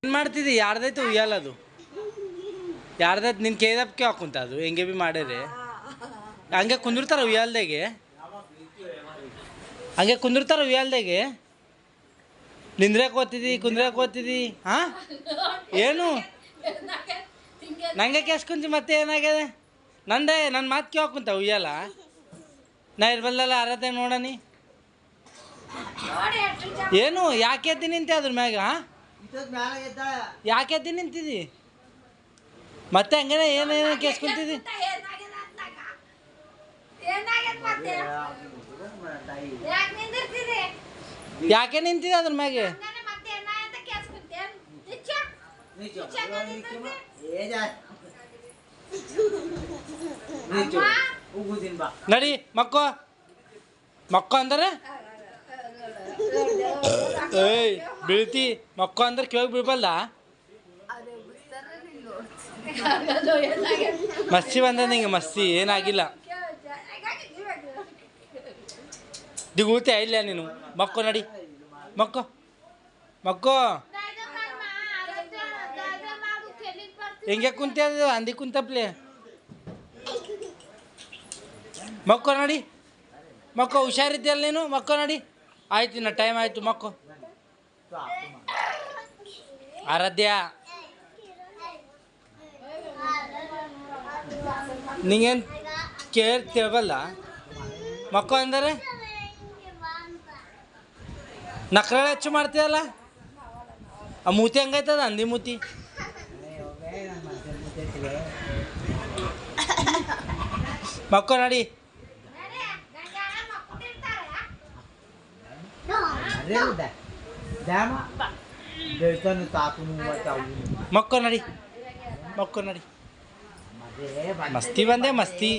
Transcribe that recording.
ಏನು ಮಾಡ್ತಿದ್ದಿ ಯಾರ್ದೈತೆ ಉಯ್ಯಾಲದು ಯಾರ್ದೈತೆ ನಿನ್ನ ಕೇದಪ್ಕೆ ಹಾಕುಂತ ಅದು ಹೆಂಗೆ ಭೀ ಮಾಡಿರಿ ಹಂಗೆ ಕುಂದಿರ್ತಾರ ಉಯ್ಯಾಲ್ದಾಗೆ ಹಂಗೆ ಕುಂದಿರ್ತಾರ ಉಯ್ಯಾಲ್ದಾಗೆ ನಿಂದ್ರಕ್ಕೆ ಓದ್ತಿದ್ದಿ ಕುಂದ್ರಕ್ಕೆ ಓದ್ತಿದ್ದಿ ಹಾಂ ಏನು ನಂಗೆ ಕ್ಯಾಶ್ ಕುಂತಿ ಮತ್ತೆ ಏನಾಗ್ಯದ ನಂದೇ ನನ್ನ ಮಾತು ಕೇಳಕ್ಕುಂತ ಉಯ್ಯಲ್ಲ ನಾ ಇರ್ಬಲ್ಲಲ್ಲ ಆರತ್ತೆ ನೋಡನಿ ಏನು ಯಾಕೆ ಎತ್ತಿ ನಿಂತೆ ಅದ್ರ ಮ್ಯಾಗ ಯಾಕೆ ಎತ್ತಿ ನಿಂತಿದ್ದಿ ಮತ್ತೆ ಹಂಗೇನೆ ಏನೇನು ಕೇಸ್ ಕುಂತಿದ್ದಿ ಯಾಕೆ ನಿಂತಿದ್ದೆ ಅದ್ರ ಮ್ಯಾಗೆ ನಡಿ ಮಕ್ಕೋ ಮಕ್ಕೋ ಅಂದರೆ ಏಯ್ ಬೀಳ್ತಿ ಮಕ್ಕೋ ಅಂದ್ರೆ ಕೇಳಕ್ ಬೀಳ್ಬಲ್ದ ಮಸ್ತಿ ಬಂದ ನಿಂಗೆ ಮಸ್ತಿ ಏನಾಗಿಲ್ಲ ದಿಗುಳ್ತೆ ಇಲ್ಲ ನೀನು ಮಕ್ಕೋ ನಡಿ ಮಕ್ಕೋ ಮಕ್ಕೋ ಹೆಂಗೆ ಕುಂತ ಅಂದಿ ಕುಂತಪ್ಲೆ ಮಕ್ಕೋ ನಡಿ ಮಕ್ಕೋ ಹುಷಾರಿದ್ಯಲ್ಲ ನೀನು ಮಕ್ಕೋ ನಡಿ ಆಯ್ತು ಇನ್ನು ಟೈಮ್ ಆಯಿತು ಮಕ್ಕೋ ಆರಾಧ್ಯ ನಿಂಗೇನು ಕೇಳ್ತೇವಲ್ಲ ಮಕ್ಕೋ ಅಂದರೆ ನಕ್ರಳೆ ಹೆಚ್ಚು ಮಾಡ್ತೀಯಲ್ಲ ಆ ಮೂತಿ ಹಂಗೈತದ ಅಂದಿ ಮೂತಿ ಮಕ್ಕೋ ನಡಿ ಮಕ್ಕೋ ನಡಿ ಮಕ್ಕೋ ನಡಿ ಮಸ್ತಿ ಬಂದೆ ಮಸ್ತಿ